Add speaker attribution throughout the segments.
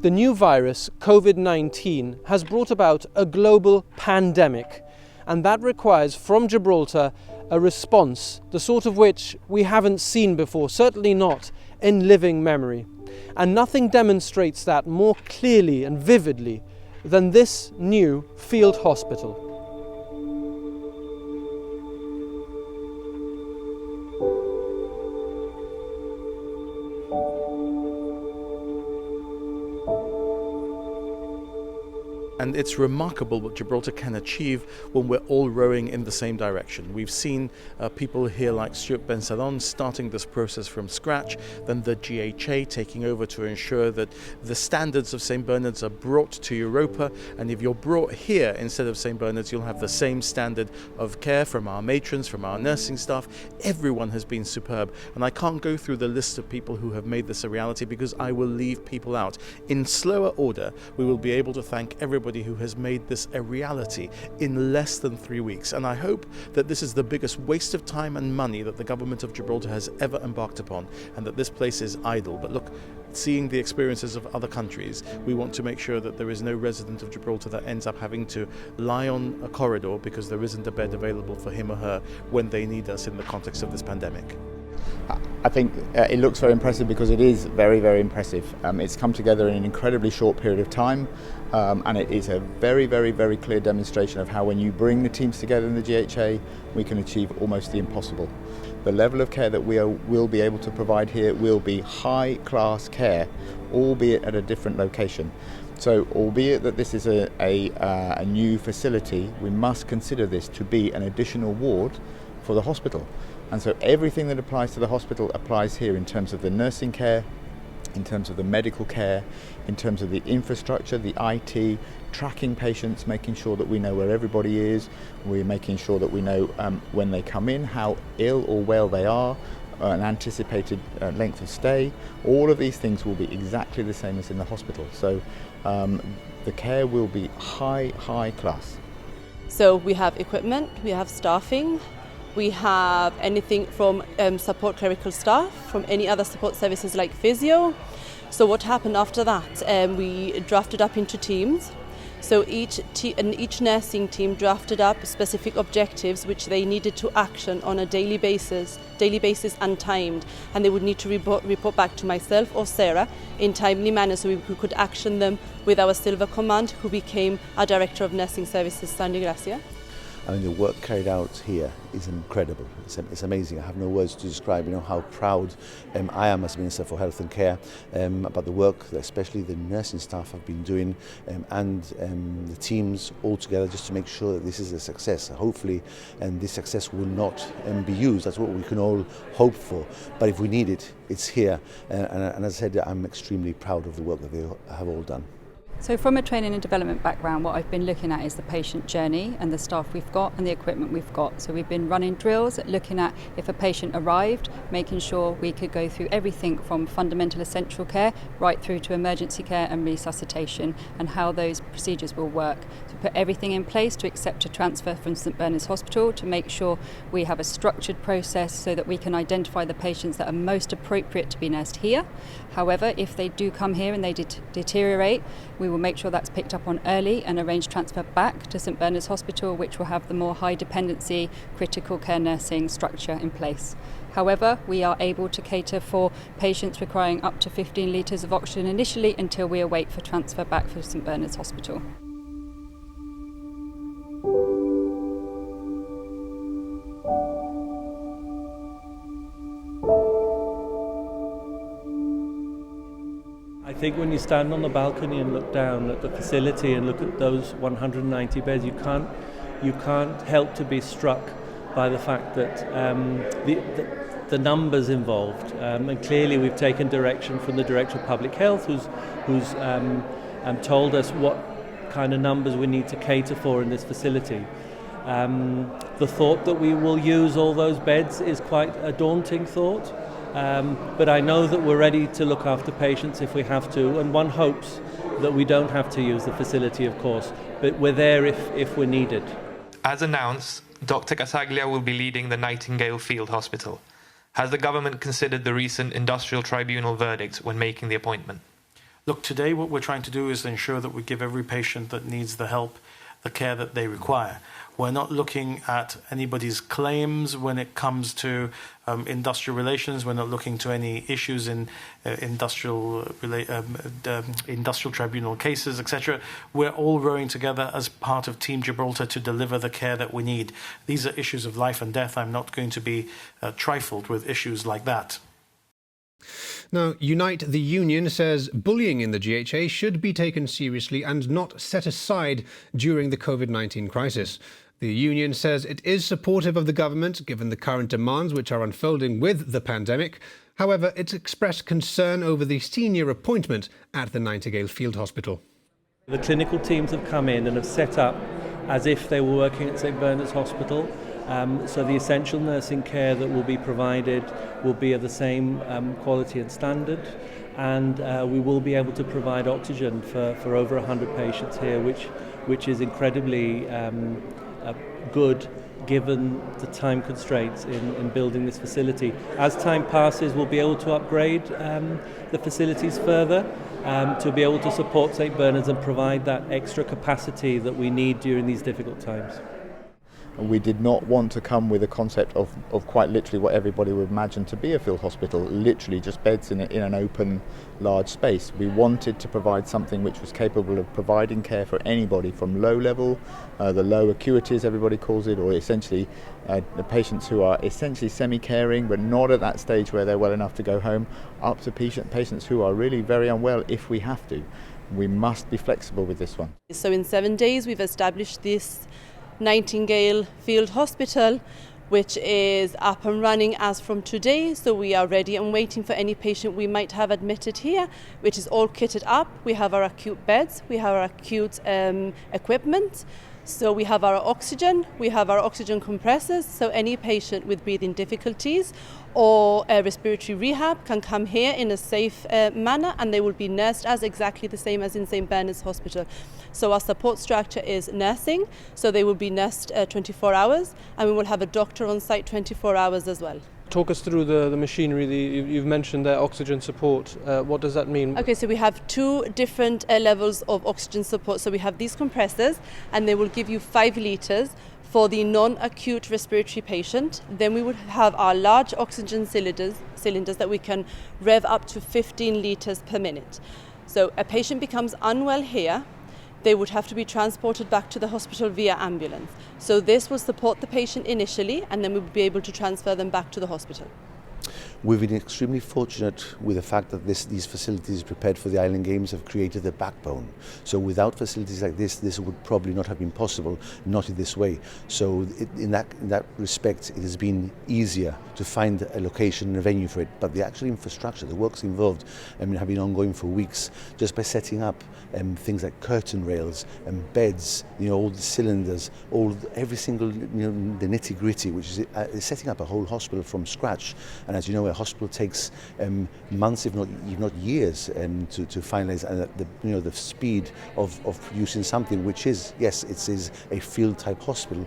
Speaker 1: The new virus, COVID-19, has brought about a global pandemic, and that requires from Gibraltar a response, the sort of which we haven't seen before, certainly not in living memory. And nothing demonstrates that more clearly and vividly than this new field hospital.
Speaker 2: And it's remarkable what Gibraltar can achieve when we're all rowing in the same direction. We've seen people here like Stuart Ben-Salon starting this process from scratch, then the GHA taking over to ensure that the standards of St. Bernard's are brought to Europa, and if you're brought here instead of St. Bernard's, you'll have the same standard of care from our matrons, from our nursing staff. Everyone has been superb, and I can't go through the list of people who have made this a reality because I will leave people out. In slower order, we will be able to thank everybody who has made this a reality in less than 3 weeks, and I hope that this is the biggest waste of time and money that the government of Gibraltar has ever embarked upon, and that this place is idle. But look, seeing the experiences of other countries, we want to make sure that there is no resident of Gibraltar that ends up having to lie on a corridor because there isn't a bed available for him or her when they need us in the context of this pandemic.
Speaker 3: I think it looks very impressive because it is very, very impressive. It's come together in an incredibly short period of time, and it is a very, very, very clear demonstration of how when you bring the teams together in the GHA, we can achieve almost the impossible. The level of care that we will be able to provide here will be high-class care, albeit at a different location. So, albeit that this is a new facility, we must consider this to be an additional ward for the hospital. And so everything that applies to the hospital applies here in terms of the nursing care, in terms of the medical care, in terms of the infrastructure, the IT, tracking patients, making sure that we know where everybody is. We're making sure that we know when they come in, how ill or well they are, an anticipated length of stay. All of these things will be exactly the same as in the hospital. So the care will be high class.
Speaker 4: So we have equipment, we have staffing, we have anything from support clerical staff, from any other support services like physio. So what happened after that? We drafted up into teams. So each nursing team drafted up specific objectives which they needed to action on a daily basis and timed, and they would need to report back to myself or Sarah in timely manner so we could action them with our Silver Command, who became our Director of Nursing Services, Sandy Gracia.
Speaker 5: I mean, the work carried out here is incredible. It's amazing. I have no words to describe, how proud I am as Minister for Health and Care about the work that especially the nursing staff have been doing and the teams all together just to make sure that this is a success. Hopefully, this success will not be used. That's what we can all hope for. But if we need it, it's here. And as I said, I'm extremely proud of the work that they have all done.
Speaker 6: So from a training and development background, what I've been looking at is the patient journey and the staff we've got and the equipment we've got. So we've been running drills, looking at if a patient arrived, making sure we could go through everything from fundamental essential care right through to emergency care and resuscitation, and how those procedures will work. So put everything in place to accept a transfer from St. Bernard's Hospital, to make sure we have a structured process so that we can identify the patients that are most appropriate to be nursed here. However, if they do come here and they deteriorate, we will make sure that's picked up on early and arrange transfer back to St. Bernard's Hospital, which will have the more high dependency critical care nursing structure in place. However, we are able to cater for patients requiring up to 15 litres of oxygen initially until we await for transfer back for St. Bernard's Hospital.
Speaker 1: I think when you stand on the balcony and look down at the facility and look at those 190 beds, you can't help to be struck by the fact that the numbers involved. And clearly we've taken direction from the Director of Public Health, who's told us what kind of numbers we need to cater for in this facility. The thought that we will use all those beds is quite a daunting thought. But I know that we're ready to look after patients if we have to, and one hopes that we don't have to use the facility, of course, but we're there if we're needed.
Speaker 7: As announced, Dr. Casaglia will be leading the Nightingale Field Hospital. Has the government considered the recent Industrial Tribunal verdict when making the appointment?
Speaker 8: Look, today what we're trying to do is ensure that we give every patient that needs the help the care that they require. We're not looking at anybody's claims when it comes to industrial relations. We're not looking to any issues in industrial tribunal cases, etc. We're all rowing together as part of Team Gibraltar to deliver the care that we need. These are issues of life and death. I'm not going to be trifled with issues like that.
Speaker 9: Now, Unite the Union says bullying in the GHA should be taken seriously and not set aside during the COVID-19 crisis. The union says it is supportive of the government given the current demands which are unfolding with the pandemic. However, it's expressed concern over the senior appointment at the Nightingale Field Hospital.
Speaker 1: The clinical teams have come in and have set up as if they were working at St Bernard's Hospital. So the essential nursing care that will be provided will be of the same quality and standard, and we will be able to provide oxygen for over 100 patients here, which is incredibly good given the time constraints in building this facility. As time passes, we'll be able to upgrade the facilities further to be able to support St Bernard's and provide that extra capacity that we need during these difficult times.
Speaker 3: We did not want to come with a concept of quite literally what everybody would imagine to be a field hospital, literally just beds in an open, large space. We wanted to provide something which was capable of providing care for anybody from low level, the low acuity as everybody calls it, or essentially the patients who are essentially semi-caring but not at that stage where they're well enough to go home, up to patients who are really very unwell if we have to. We must be flexible with this one.
Speaker 4: So in 7 days we've established this Nightingale Field Hospital, which is up and running as from today. So we are ready and waiting for any patient we might have admitted here, which is all kitted up. We have our acute beds, we have our acute equipment. So we have our oxygen, we have our oxygen compressors, so any patient with breathing difficulties or respiratory rehab can come here in a safe manner, and they will be nursed as exactly the same as in St Bernard's Hospital. So our support structure is nursing, so they will be nursed 24 hours, and we will have a doctor on site 24 hours as well.
Speaker 10: Talk us through the machinery. You've mentioned there oxygen support. What does that mean?
Speaker 4: Okay, so we have two different levels of oxygen support. So we have these compressors, and they will give you 5 litres for the non-acute respiratory patient. Then we would have our large oxygen cylinders that we can rev up to 15 litres per minute. So a patient becomes unwell here, they would have to be transported back to the hospital via ambulance. So this will support the patient initially, and then we will be able to transfer them back to the hospital.
Speaker 5: We've been extremely fortunate with the fact that these facilities prepared for the Island Games have created the backbone. So without facilities like this would probably not have been possible, not in this way. So in that respect, it has been easier to find a location and a venue for it. But the actual infrastructure, the works involved, have been ongoing for weeks. Just by setting up things like curtain rails and beds, all the cylinders, every single, the nitty-gritty, which is setting up a whole hospital from scratch. And as you know, a hospital takes months, if not years, to finalise. And the speed of producing something, which is, yes, it is a field-type hospital,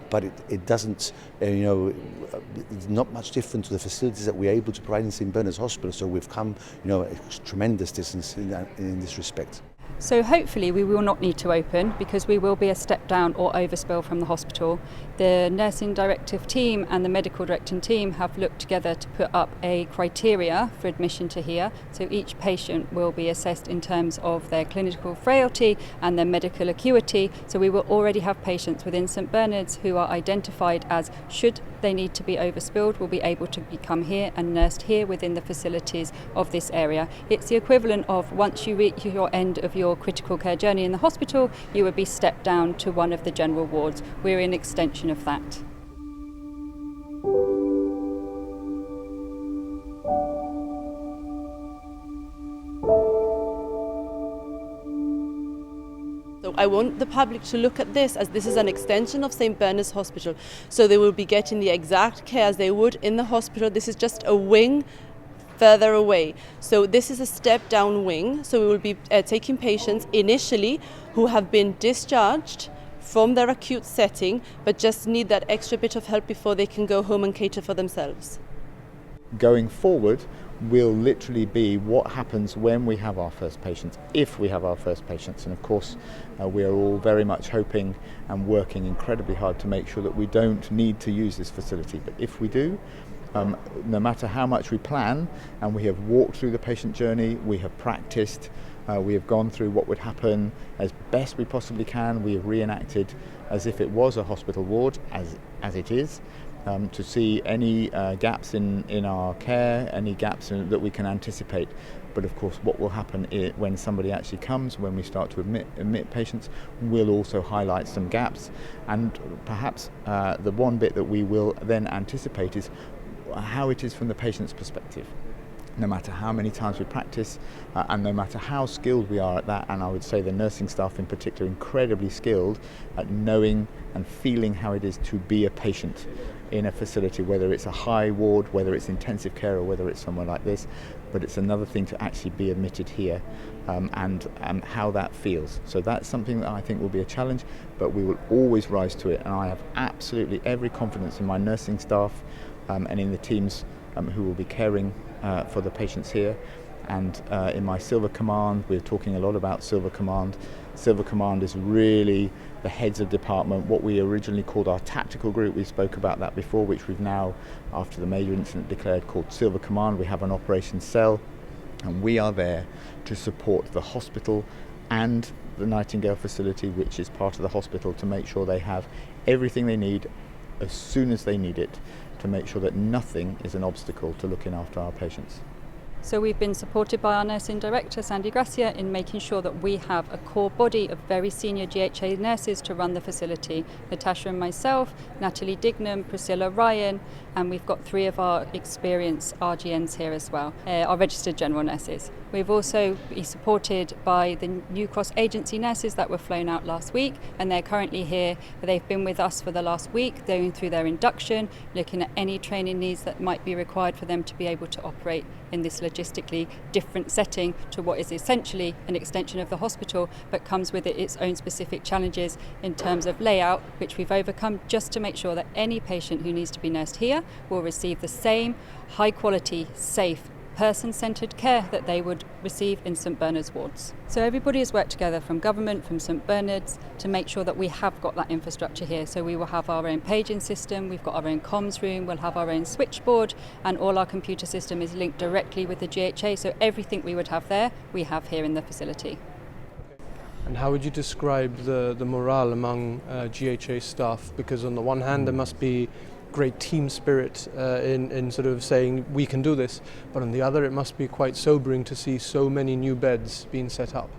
Speaker 5: but it doesn't, it's not much different to the facilities that we're able to provide in St Bernard's Hospital. So we've come, a tremendous distance in this respect.
Speaker 6: So hopefully we will not need to open, because we will be a step down or overspill from the hospital. The nursing directive team and the medical directing team have looked together to put up a criteria for admission to here. So each patient will be assessed in terms of their clinical frailty and their medical acuity. So we will already have patients within St Bernard's who are identified as, should they need to be overspilled, will be able to become here and nursed here within the facilities of this area. It's the equivalent of, once you reach your end of your critical care journey in the hospital, you would be stepped down to one of the general wards. We're an extension of that.
Speaker 4: So I want the public to look at this as this is an extension of St Bernard's Hospital. So they will be getting the exact care as they would in the hospital. This is just a wing further away. So this is a step down wing. So we will be taking patients initially who have been discharged from their acute setting, but just need that extra bit of help before they can go home and cater for themselves.
Speaker 3: Going forward, will literally be what happens when we have our first patients, if we have our first patients. And of course, we are all very much hoping and working incredibly hard to make sure that we don't need to use this facility. But if we do, no matter how much we plan, and we have walked through the patient journey, we have practiced, we have gone through what would happen as best we possibly can, we have reenacted as if it was a hospital ward, as it is, to see any gaps in our care, any gaps that we can anticipate. But of course, what will happen when somebody actually comes, when we start to admit patients, we'll also highlight some gaps. And perhaps the one bit that we will then anticipate is how it is from the patient's perspective. No matter how many times we practice and no matter how skilled we are at that, and I would say the nursing staff in particular incredibly skilled at knowing and feeling how it is to be a patient in a facility, whether it's a high ward, whether it's intensive care, or whether it's somewhere like this. But it's another thing to actually be admitted here and how that feels. So that's something that I think will be a challenge, but we will always rise to it. And I have absolutely every confidence in my nursing staff and in the teams who will be caring for the patients here. And in my Silver Command, we're talking a lot about Silver Command. Silver Command is really the heads of department, what we originally called our tactical group. We spoke about that before, which we've now, after the major incident, declared called Silver Command. We have an operations cell, and we are there to support the hospital and the Nightingale facility, which is part of the hospital, to make sure they have everything they need as soon as they need it, to make sure that nothing is an obstacle to looking after our patients.
Speaker 6: So we've been supported by our nursing director, Sandy Gracia, in making sure that we have a core body of very senior GHA nurses to run the facility. Natasha and myself, Natalie Dignam, Priscilla Ryan, and we've got 3 of our experienced RGNs here as well, our registered general nurses. We've also been supported by the New Cross agency nurses that were flown out last week, and they're currently here. They've been with us for the last week, going through their induction, looking at any training needs that might be required for them to be able to operate in this logistically different setting to what is essentially an extension of the hospital, but comes with its own specific challenges in terms of layout, which we've overcome just to make sure that any patient who needs to be nursed here will receive the same high quality, safe, person-centred care that they would receive in St Bernard's wards. So everybody has worked together from government, from St Bernard's, to make sure that we have got that infrastructure here. So we will have our own paging system, we've got our own comms room, we'll have our own switchboard, and all our computer system is linked directly with the GHA, so everything we would have there, we have here in the facility.
Speaker 10: And how would you describe the morale among GHA staff? Because on the one hand, there must be great team spirit in sort of saying we can do this, but on the other it must be quite sobering to see so many new beds being set up.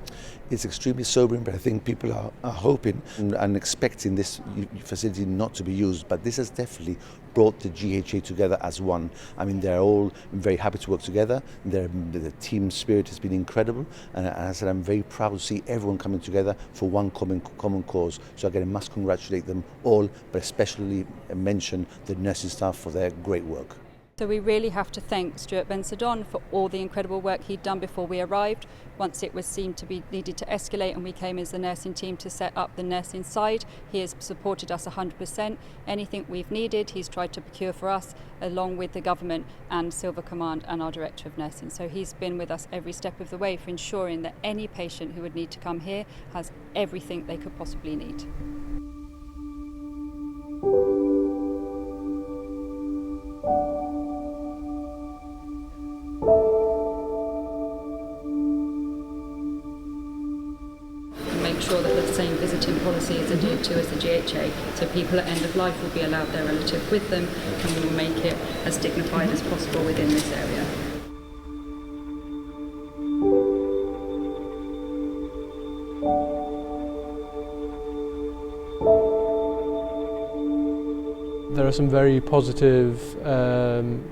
Speaker 5: It's extremely sobering, but I think people are hoping and expecting this facility not to be used. But this has definitely brought the GHA together as one. I mean, they're all very happy to work together. The team spirit has been incredible. And as I said, I'm very proud to see everyone coming together for one common cause. So again, I must congratulate them all, but especially mention the nursing staff for their great work.
Speaker 6: So we really have to thank Stuart Bensadon for all the incredible work he'd done before we arrived. Once it was seemed to be needed to escalate and we came as the nursing team to set up the nursing side, he has supported us 100%. Anything we've needed, he's tried to procure for us, along with the government and Silver Command and our Director of Nursing. So he's been with us every step of the way for ensuring that any patient who would need to come here has everything they could possibly need. Make sure that the same visiting policy is adhered to as the GHA, so people at end of life will be allowed their relative with them, and we will make it as dignified as possible within this area.
Speaker 10: There are some very positive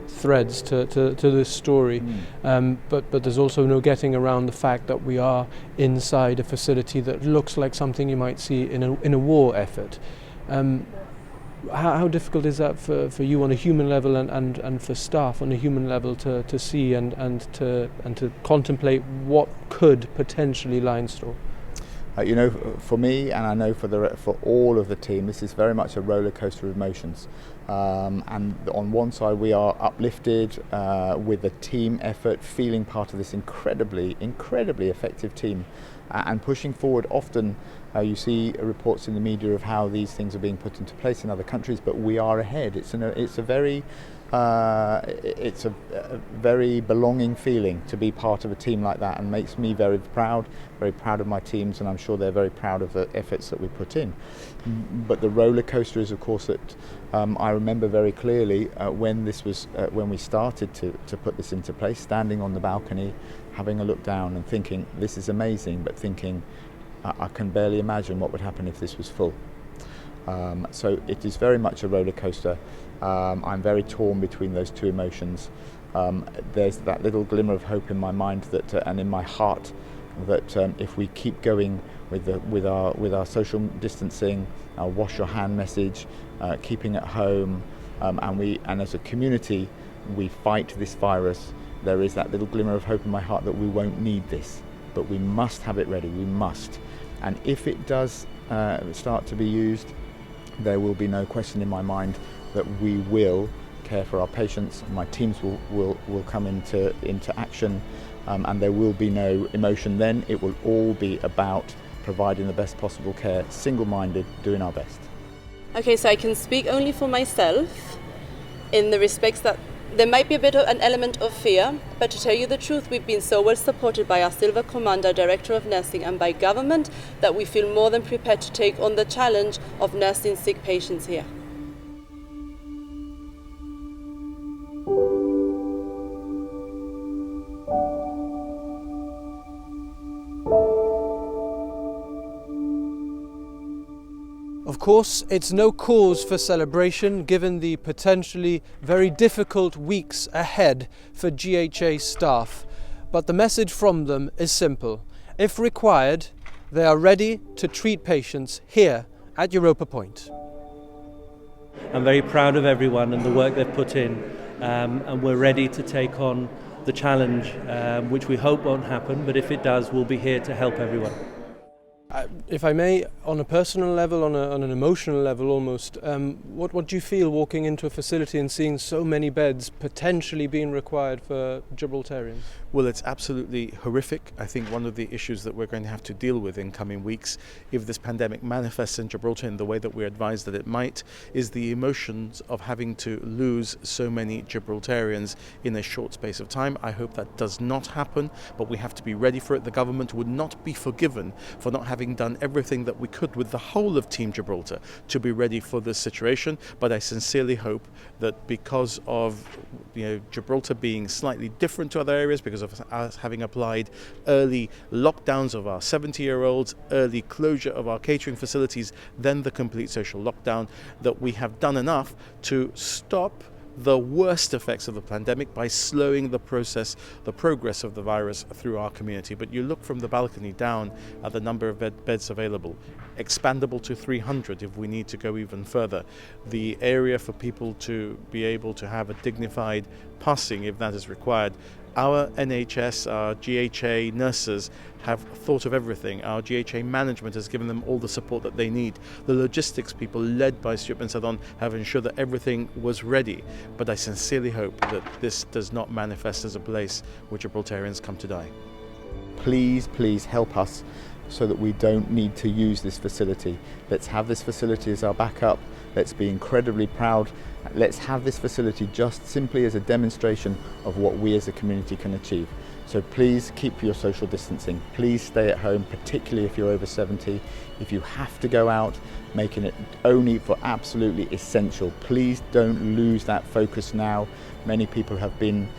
Speaker 10: threads to this story, but there's also no getting around the fact that we are inside a facility that looks like something you might see in a war effort. How difficult is that for you on a human level and for staff on a human level to see and to contemplate what could potentially lie in store?
Speaker 3: For me, and I know for all of the team, this is very much a roller coaster of emotions. And on one side, we are uplifted with a team effort, feeling part of this incredibly effective team, and pushing forward. Often, you see reports in the media of how these things are being put into place in other countries, but we are ahead. It's a very belonging feeling to be part of a team like that, and makes me very proud of my teams, and I'm sure they're very proud of the efforts that we put in. But the roller coaster is, of course, that I remember very clearly when we started to put this into place, standing on the balcony, having a look down and thinking, this is amazing, but thinking, I can barely imagine what would happen if this was full. So it is very much a roller coaster. I'm very torn between those two emotions. There's that little glimmer of hope in my mind and in my heart that if we keep going with our social distancing, our wash your hand message, keeping at home, and as a community we fight this virus, there is that little glimmer of hope in my heart that we won't need this, but we must have it ready. We must. And if it does start to be used, there will be no question in my mind that we will care for our patients. My teams will come into action, and there will be no emotion then. It will all be about providing the best possible care, single-minded, doing our best.
Speaker 4: Okay, so I can speak only for myself in the respects that there might be a bit of an element of fear, but to tell you the truth, we've been so well supported by our Silver Commander, Director of Nursing, and by government that we feel more than prepared to take on the challenge of nursing sick patients here.
Speaker 10: Of course, it's no cause for celebration given the potentially very difficult weeks ahead for GHA staff, but the message from them is simple. If required, they are ready to treat patients here at Europa Point.
Speaker 1: I'm very proud of everyone and the work they've put in, and we're ready to take on the challenge, which we hope won't happen, but if it does, we'll be here to help everyone.
Speaker 10: If I may, on a personal level, on an emotional level almost, what do you feel walking into a facility and seeing so many beds potentially being required for Gibraltarians?
Speaker 2: Well, it's absolutely horrific. I think one of the issues that we're going to have to deal with in coming weeks, if this pandemic manifests in Gibraltar in the way that we're advised that it might, is the emotions of having to lose so many Gibraltarians in a short space of time. I hope that does not happen, but we have to be ready for it. The government would not be forgiven for not having done everything that we could with the whole of Team Gibraltar to be ready for this situation. But I sincerely hope that because of Gibraltar being slightly different to other areas, because of us having applied early lockdowns of our 70-year-olds, early closure of our catering facilities, then the complete social lockdown, that we have done enough to stop the worst effects of the pandemic by slowing the progress of the virus through our community. But you look from the balcony down at the number of beds available, expandable to 300 if we need to go even further. The area for people to be able to have a dignified passing if that is required. Our NHS, our GHA nurses have thought of everything. Our GHA management has given them all the support that they need. The logistics people, led by Stuart Ben-Sadon, have ensured that everything was ready. But I sincerely hope that this does not manifest as a place where Gibraltarians come to die.
Speaker 3: Please, please help us so that we don't need to use this facility. Let's have this facility as our backup. Let's be incredibly proud. Let's have this facility just simply as a demonstration of what we as a community can achieve. So please keep your social distancing. Please stay at home, particularly if you're over 70. If you have to go out, making it only for absolutely essential. Please don't lose that focus now. Many people have been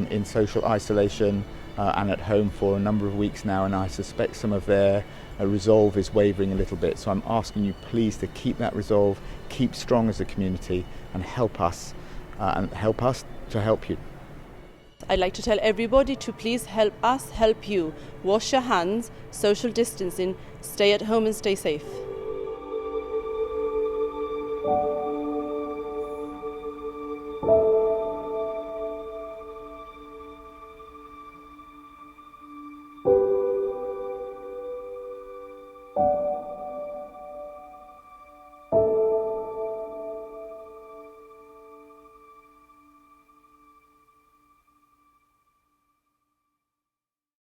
Speaker 3: in social isolation and at home for a number of weeks now, and I suspect some of their resolve is wavering a little bit. So I'm asking you please to keep that resolve, keep strong as a community, and help us to help you.
Speaker 4: I'd like to tell everybody to please help us help you. Wash your hands, social distancing, stay at home and stay safe.